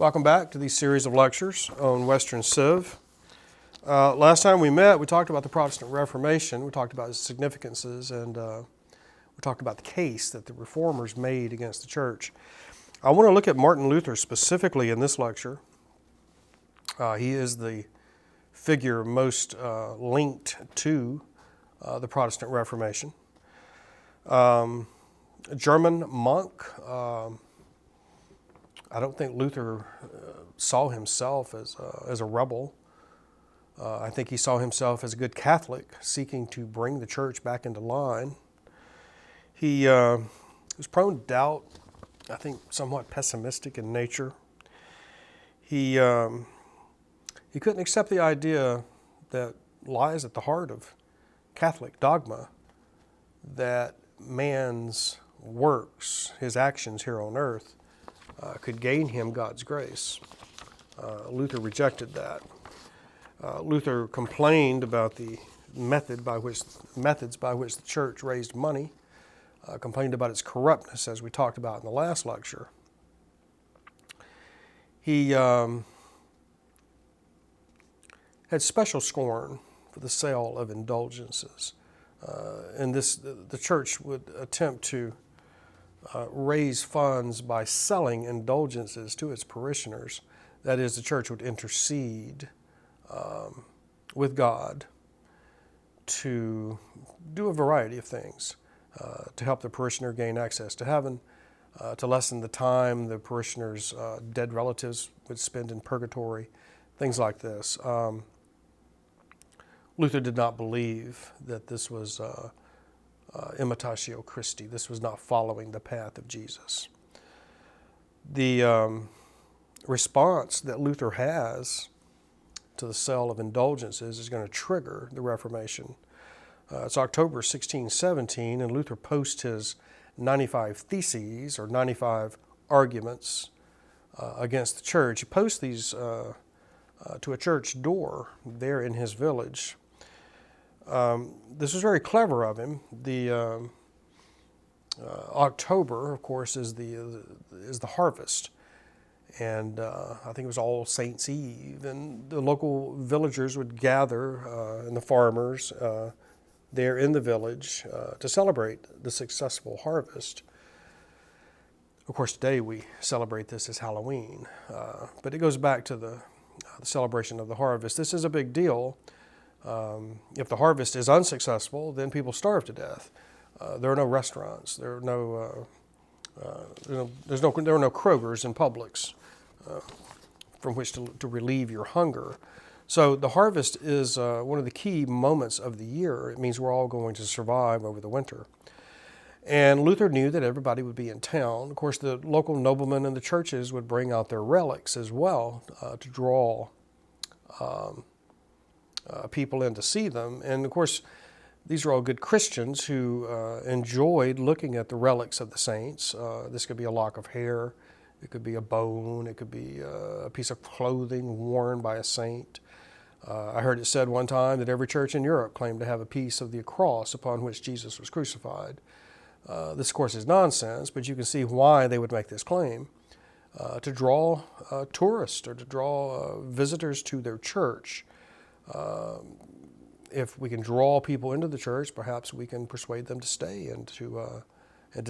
Welcome back to these series of lectures on Western Civ. Last time we met, we talked about the Protestant Reformation. We talked about its significances, and we talked about the case that the Reformers made against the church. I want to look at Martin Luther specifically in this lecture. He is the figure most linked to the Protestant Reformation. A German monk. I don't think Luther saw himself as a rebel. I think he saw himself as a good Catholic seeking to bring the church back into line. He was prone to doubt, I think somewhat pessimistic in nature. He couldn't accept the idea that lies at the heart of Catholic dogma, that man's works, his actions here on earth, could gain him God's grace. Luther rejected that. Luther complained about the methods by which the church raised money, complained about its corruptness, as we talked about in the last lecture. He had special scorn for the sale of indulgences. And the church would attempt to raise funds by selling indulgences to its parishioners. That is, the church would intercede with God to do a variety of things to help the parishioner gain access to heaven, to lessen the time the parishioners' dead relatives would spend in purgatory, things like this. Luther did not believe that this was imitatio Christi. This was not following the path of Jesus. The response that Luther has to the sale of indulgences is going to trigger the Reformation. It's October 1617, and Luther posts his 95 Theses, or 95 arguments against the church. He posts these to a church door there in his village. This was very clever of him. The October, of course, is the harvest, and I think it was All Saints' Eve, and the local villagers would gather, and the farmers there in the village to celebrate the successful harvest. Of course, today we celebrate this as Halloween, but it goes back to the celebration of the harvest. This is a big deal. If the harvest is unsuccessful, then people starve to death. There are no restaurants. There are no Krogers and Publix from which to relieve your hunger. So the harvest is one of the key moments of the year. It means we're all going to survive over the winter. And Luther knew that everybody would be in town. Of course, the local noblemen and the churches would bring out their relics as well to draw people in to see them. And of course, these are all good Christians who enjoyed looking at the relics of the saints. This could be a lock of hair, it could be a bone, it could be a piece of clothing worn by a saint. I heard it said one time that every church in Europe claimed to have a piece of the cross upon which Jesus was crucified. This, of course, is nonsense, but you can see why they would make this claim. To draw tourists or to draw visitors to their church. If we can draw people into the church, perhaps we can persuade them to stay and to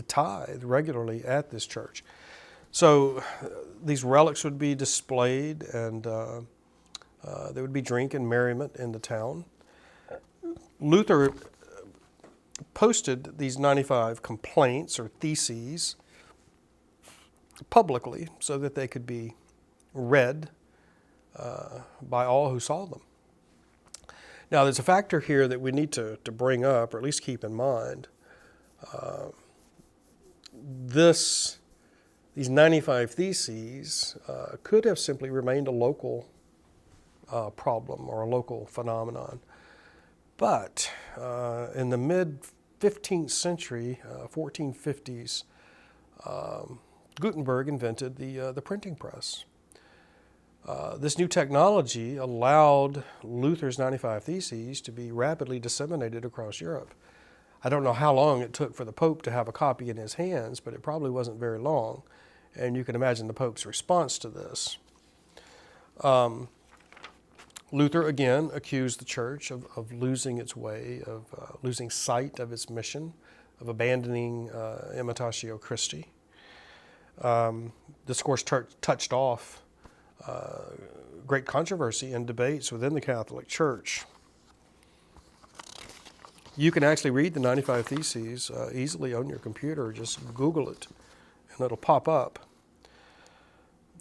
tithe regularly at this church. So these relics would be displayed, and there would be drink and merriment in the town. Luther posted these 95 complaints or theses publicly so that they could be read by all who saw them. Now, there's a factor here that we need to bring up, or at least keep in mind. These 95 theses could have simply remained a local problem or a local phenomenon. But in the mid-15th century, 1450s, Gutenberg invented the printing press. This new technology allowed Luther's 95 Theses to be rapidly disseminated across Europe. I don't know how long it took for the Pope to have a copy in his hands, but it probably wasn't very long. And you can imagine the Pope's response to this. Luther again accused the church of losing its way, of losing sight of its mission, of abandoning Imitatio Christi. This, of course, touched off great controversy and debates within the Catholic Church. You can actually read the 95 Theses easily on your computer. Just Google it, and it'll pop up.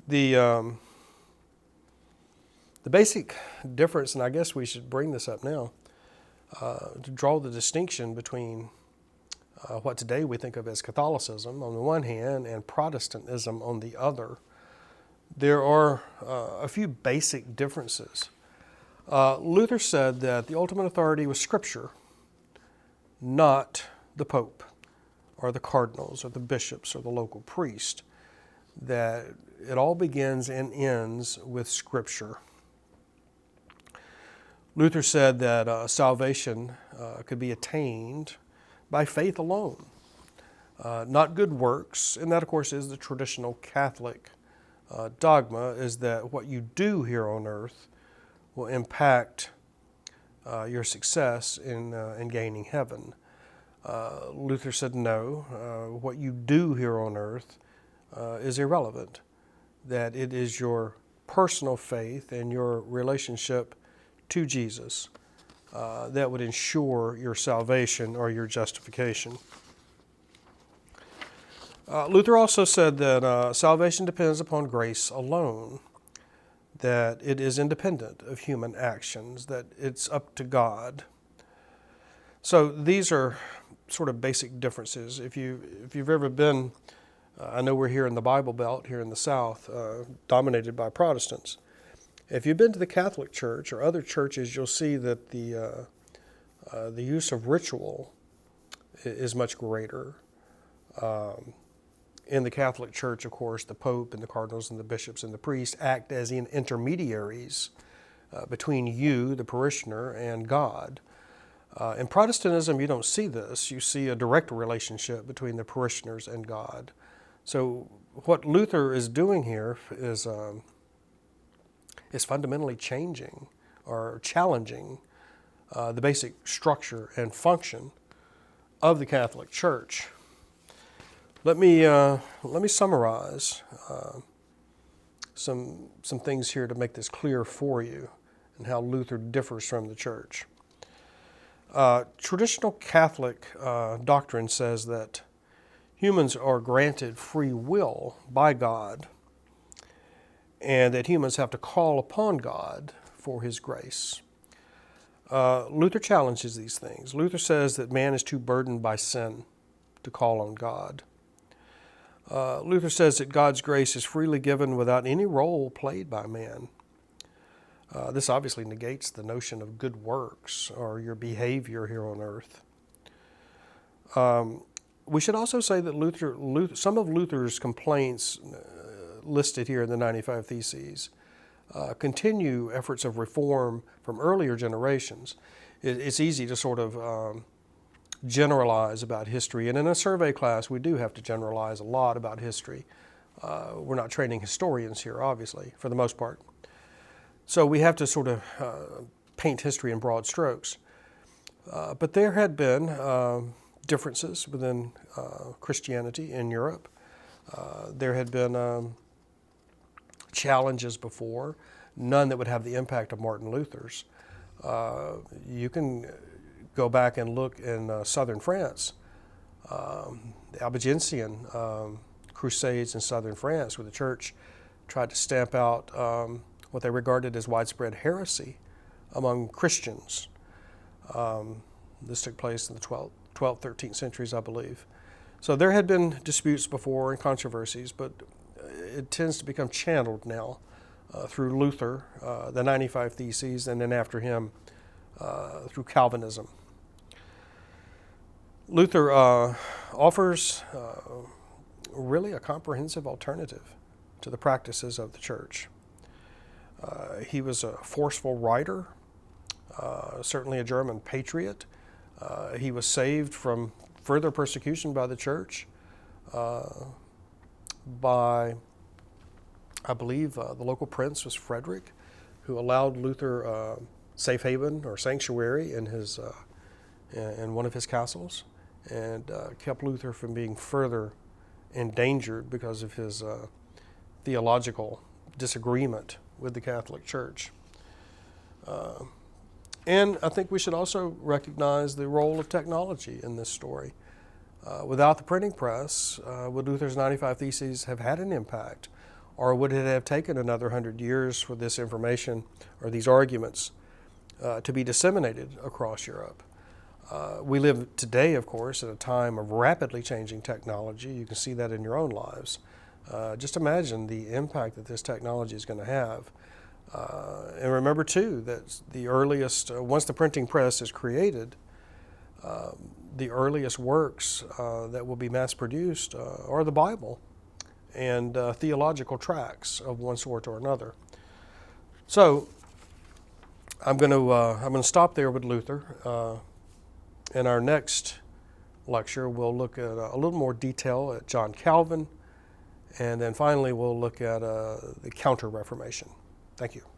The basic difference, and I guess we should bring this up now, to draw the distinction between what today we think of as Catholicism on the one hand and Protestantism on the other. There are a few basic differences. Luther said that the ultimate authority was Scripture, not the Pope or the cardinals or the bishops or the local priest, that it all begins and ends with Scripture. Luther said that salvation could be attained by faith alone, not good works, and that, of course, is the traditional Catholic dogma, is that what you do here on earth will impact your success in gaining heaven. Luther said no, what you do here on earth is irrelevant, that it is your personal faith and your relationship to Jesus that would ensure your salvation or your justification. Luther also said that salvation depends upon grace alone, that it is independent of human actions, that it's up to God. So these are sort of basic differences. If you've ever been, I know we're here in the Bible Belt, here in the South, dominated by Protestants. If you've been to the Catholic Church or other churches, you'll see that the use of ritual is much greater. In the Catholic Church, of course, the Pope and the cardinals and the bishops and the priests act as intermediaries between you, the parishioner, and God. In Protestantism, you don't see this. You see a direct relationship between the parishioners and God. So what Luther is doing here is fundamentally changing or challenging the basic structure and function of the Catholic Church. Let me summarize some things here to make this clear for you and how Luther differs from the Church. Traditional Catholic doctrine says that humans are granted free will by God, and that humans have to call upon God for His grace. Luther challenges these things. Luther says that man is too burdened by sin to call on God. Luther says that God's grace is freely given without any role played by man. This obviously negates the notion of good works or your behavior here on earth. We should also say that some of Luther's complaints listed here in the 95 Theses continue efforts of reform from earlier generations. It's easy to sort of generalize about history, and in a survey class we do have to generalize a lot about history. We're not training historians here, obviously, for the most part. So we have to sort of paint history in broad strokes. But there had been differences within Christianity in Europe. There had been challenges before, none that would have the impact of Martin Luther's. You can go back and look in southern France, the Albigensian crusades in southern France, where the church tried to stamp out what they regarded as widespread heresy among Christians. This took place in the 12th, 13th centuries, I believe. So there had been disputes before and controversies, but it tends to become channeled now through Luther, the 95 Theses, and then after him through Calvinism. Luther offers really a comprehensive alternative to the practices of the church. He was a forceful writer, certainly a German patriot. He was saved from further persecution by the church by, I believe, the local prince was Frederick. who allowed Luther safe haven or sanctuary in in one of his castles, and kept Luther from being further endangered because of his theological disagreement with the Catholic Church. And I think we should also recognize the role of technology in this story. Without the printing press, would Luther's 95 Theses have had an impact? Or would it have taken another 100 years for this information or these arguments to be disseminated across Europe? We live today, of course, at a time of rapidly changing technology. You can see that in your own lives. Just imagine the impact that this technology is going to have. And remember, too, that the earliest, once the printing press is created, the earliest works that will be mass-produced are the Bible and theological tracts of one sort or another. So I'm going to stop there with Luther. In our next lecture, we'll look at a little more detail at John Calvin, and then finally we'll look at the Counter-Reformation. Thank you.